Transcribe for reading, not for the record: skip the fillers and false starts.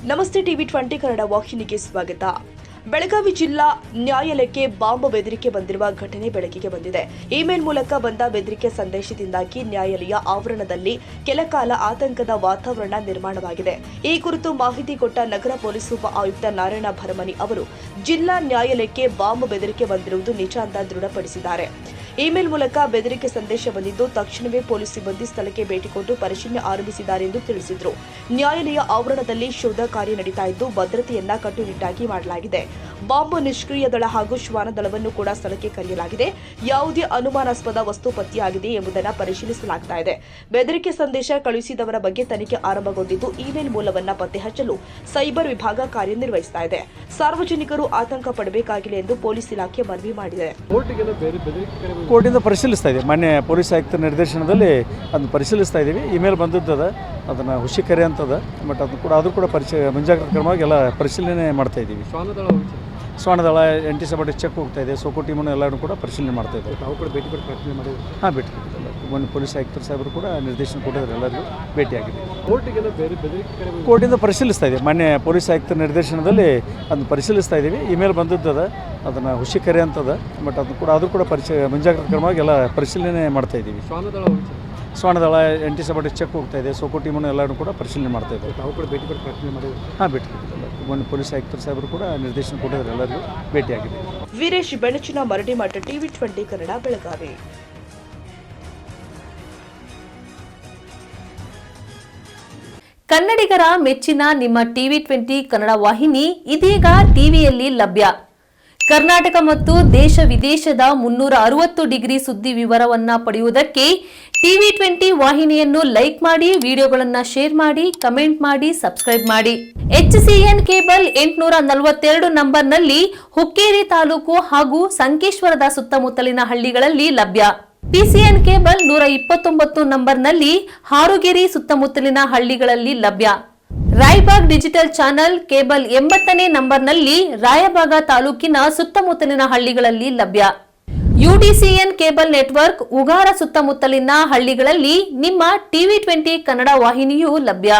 ನಮಸ್ತೆ ಟಿವಿ 20 ಕನ್ನಡ ವಾಹಿನಿಗೆ ಸ್ವಾಗತ. ಬೆಳಗಾವಿ ಜಿಲ್ಲಾ ನ್ಯಾಯಾಲಯಕ್ಕೆ ಬಾಂಬ್ ಬೆದರಿಕೆ ಬಂದಿರುವ ಘಟನೆ ಬೆಳಕಿಗೆ ಬಂದಿದೆ. ಇಮೇಲ್ ಮೂಲಕ ಬಂದ ಬೆದರಿಕೆ ಸಂದೇಶದಿಂದಾಗಿ ನ್ಯಾಯಾಲಯ ಆವರಣದಲ್ಲಿ ಕೆಲಕಾಲ ಆತಂಕದ ವಾತಾವರಣ ನಿರ್ಮಾಣವಾಗಿದೆ. ಈ ಕುರಿತು ಮಾಹಿತಿ ಕೊಟ್ಟ ನಗರ ಪೊಲೀಸ್ ಉಪ ಆಯುಕ್ತ ನಾರಾಯಣ ಭರಮನಿ ಅವರು ಜಿಲ್ಲಾ ನ್ಯಾಯಾಲಯಕ್ಕೆ ಬಾಂಬ್ ಬೆದರಿಕೆ ಬಂದಿರುವುದು ನಿಜ ಅಂತ ದೃಢಪಡಿಸಿದ್ದಾರೆ. ಇಮೇಲ್ ಮೂಲಕ ಬೆದರಿಕೆ ಸಂದೇಶ ಬಂದಿದ್ದು ತಕ್ಷಣವೇ ಪೊಲೀಸ್ ಸಿಬ್ಬಂದಿ ಸ್ಥಳಕ್ಕೆ ಭೇಟಿ ಕೊಟ್ಟು ಪರಿಶೀಲನೆ ಆರಂಭಿಸಿದ್ದಾರೆ ಎಂದು ತಿಳಿಸಿದರು. ನ್ಯಾಯಾಲಯ ಆವರಣದಲ್ಲಿ ಶೋಧ ಕಾರ್ಯ ನಡೀತಾ ಇದ್ದು ಭದ್ರತೆಯನ್ನ ಕಟ್ಟುನಿಟ್ಟಾಗಿ ಮಾಡಲಾಗಿದೆ. ಬಾಂಬ್ ನಿಷ್ಕ್ರಿಯ ದಳ ಹಾಗೂ ಶ್ವಾನ ದಳವನ್ನು ಕೂಡ ಸ್ಥಳಕ್ಕೆ ಕರೆಯಲಾಗಿದೆ. ಯಾವುದೇ ಅನುಮಾನಾಸ್ಪದ ವಸ್ತು ಪತ್ತೆಯಾಗಿದೆ ಎಂಬುದನ್ನು ಪರಿಶೀಲಿಸಲಾಗ್ತಾ ಇದೆ. ಬೆದರಿಕೆ ಸಂದೇಶ ಕಳುಹಿಸಿದವರ ಬಗ್ಗೆ ತನಿಖೆ ಆರಂಭಗೊಂಡಿದ್ದು ಇಮೇಲ್ ಮೂಲವನ್ನ ಪತ್ತೆ ಹಚ್ಚಲು ಸೈಬರ್ ವಿಭಾಗ ಕಾರ್ಯನಿರ್ವಹಿಸ್ತಾ ಇದೆ. ಸಾರ್ವಜನಿಕರು ಆತಂಕ ಪಡಬೇಕಾಗಿಲ್ಲ ಎಂದು ಪೊಲೀಸ್ ಇಲಾಖೆ ಮನವಿ ಮಾಡಿದೆ. ಕೋರ್ಟಿಂದ ಪರಿಶೀಲಿಸ್ತಾ ಇದ್ದೀವಿ. ಮಾನ್ಯ ಪೊಲೀಸ್ ಆಯುಕ್ತರ ನಿರ್ದೇಶನದಲ್ಲಿ ಅದನ್ನು ಪರಿಶೀಲಿಸ್ತಾ ಇದ್ದೀವಿ. ಇಮೇಲ್ ಬಂದದ್ದದ ಅದನ್ನು ಹುಷಿಕರೆ ಅಂತದ, ಬಟ್ ಅದು ಕೂಡ ಮುಂಜಾಗ್ರತಾ ಕ್ರಮವಾಗಿ ಎಲ್ಲ ಪರಿಶೀಲನೆ ಮಾಡ್ತಾ ಇದ್ದೀವಿ. ಶ್ವಾನದಳ ಆಂಟಿಸೆಪ್ಟಿಕ್ ಚೆಕ್ ಹೋಗ್ತಾ ಇದೆ. ಸೋಕೋ ಟೀಮನ್ನು ಎಲ್ಲರೂ ಕೂಡ ಪರಿಶೀಲನೆ ಮಾಡ್ತಾ ಇದ್ದಾರೆ. ತಾವು ಕೂಡ ಭೇಟಿ ಪರಿಶೀಲನೆ ಮಾಡಿದ್ರು? ಹಾಂ, ಭೇಟಿ ಕೊಟ್ಟಿಲ್ಲ. ಮೊನ್ನೆ ಪೊಲೀಸ್ ಆಯುಕ್ತರ ಸಾಹೇಬರು ಕೂಡ ನಿರ್ದೇಶನ ಕೊಟ್ಟಿದ್ದಾರೆ. ಎಲ್ಲರಿಗೂ ಭೇಟಿಯಾಗಿದೆ. ಕೋರ್ಟಿಂದ ಪರಿಶೀಲಿಸ್ತಾ ಇದ್ದೀವಿ. ಮಾನ್ಯ ಪೊಲೀಸ್ ಆಯುಕ್ತರ ನಿರ್ದೇಶನದಲ್ಲಿ ಅದನ್ನು ಪರಿಶೀಲಿಸ್ತಾ ಇದ್ದೀವಿ. ಇಮೇಲ್ ಬಂದದ್ದದ ಅದನ್ನು ಹುಷಿಕರೆ ಅಂತದ, ಬಟ್ ಅದು ಕೂಡ ಮುಂಜಾಗ್ರತಾ ಕ್ರಮವಾಗಿ ಎಲ್ಲ ಪರಿಶೀಲನೆ ಮಾಡ್ತಾ ಇದ್ದೀವಿ. ಶ್ವಾನದಳ ಆಂಟಿಸೆಪ್ಟಿಕ್ ಚೆಕ್ ಹೋಗ್ತಾ ಇದೆ. ಸೋಕೋ ಟೀಮನ್ನು ಎಲ್ಲರೂ ಕೂಡ ಪರಿಶೀಲನೆ ಮಾಡ್ತಾ ಇದ್ದಾರೆ. ತಾವು ಕೂಡ ಭೇಟಿ ಪರಿಶೀಲನೆ ಮಾಡಿದ್ರು? ಹಾಂ, ಭೇಟಿ ಕೊಟ್ಟಿಲ್ಲ. ಮೊನ್ನೆ ಪೊಲೀಸ್ ಆಯುಕ್ತರ ಸಾಹೇಬರು ಕೂಡ ನಿರ್ದೇಶನ ಕೊಟ್ಟಿದ್ದಾರೆ. ಎಲ್ಲರಿಗೂ ಭೇಟಿಯಾಗಿದೆ. ವೀರೇಶ್ ಬೆಣಚಿನ ಮರಡಿಮಠ, ಟಿವಿ 20 ಕನ್ನಡ, ಬೆಳಗಾವಿ. ಕನ್ನಡಿಗರ ಮೆಚ್ಚಿನ ನಿಮ್ಮ ಟಿವಿ 20 ಕನ್ನಡ ವಾಹಿನಿ ಇದೀಗ ಟಿವಿಯಲ್ಲಿ ಲಭ್ಯ. ಕರ್ನಾಟಕ ಮತ್ತು ದೇಶ ವಿದೇಶದ 360 ಡಿಗ್ರಿ ಸುದ್ದಿ ವಿವರವನ್ನ ಪಡೆಯುವುದಕ್ಕೆ ಟಿವಿ 20 ವಾಹಿನಿಯನ್ನು ಲೈಕ್ ಮಾಡಿ, ವಿಡಿಯೋಗಳನ್ನು ಶೇರ್ ಮಾಡಿ, ಕಮೆಂಟ್ ಮಾಡಿ, ಸಬ್ಸ್ಕ್ರೈಬ್ ಮಾಡಿ. HCN ಕೇಬಲ್ 842 ನಂಬರ್ನಲ್ಲಿ ಹುಕ್ಕೇರಿ ತಾಲೂಕು ಹಾಗೂ ಸಂಕೇಶ್ವರದ ಸುತ್ತಮುತ್ತಲಿನ ಹಳ್ಳಿಗಳಲ್ಲಿ ಲಭ್ಯ. PCN ಕೇಬಲ್ 129 ನಂಬರ್ನಲ್ಲಿ ಹಾರುಗೆರೆ ಸುತ್ತಮುತ್ತಲಿನ ಹಳ್ಳಿಗಳಲ್ಲಿ ಲಭ್ಯ. ರಾಯಬಾಗ್ ಡಿಜಿಟಲ್ ಚಾನೆಲ್ ಕೇಬಲ್ 80ನೇ ನಂಬರ್ನಲ್ಲಿ ರಾಯಬಾಗ ತಾಲೂಕಿನ ಸುತ್ತಮುತ್ತಲಿನ ಹಳ್ಳಿಗಳಲ್ಲಿ ಲಭ್ಯ. UDCN ಕೇಬಲ್ ನೆಟ್ವರ್ಕ್ ಉಗಾರ ಸುತ್ತಮುತ್ತಲಿನ ಹಳ್ಳಿಗಳಲ್ಲಿ ನಿಮ್ಮ ಟಿವಿ 20 ಕನ್ನಡ ವಾಹಿನಿಯೂ ಲಭ್ಯ.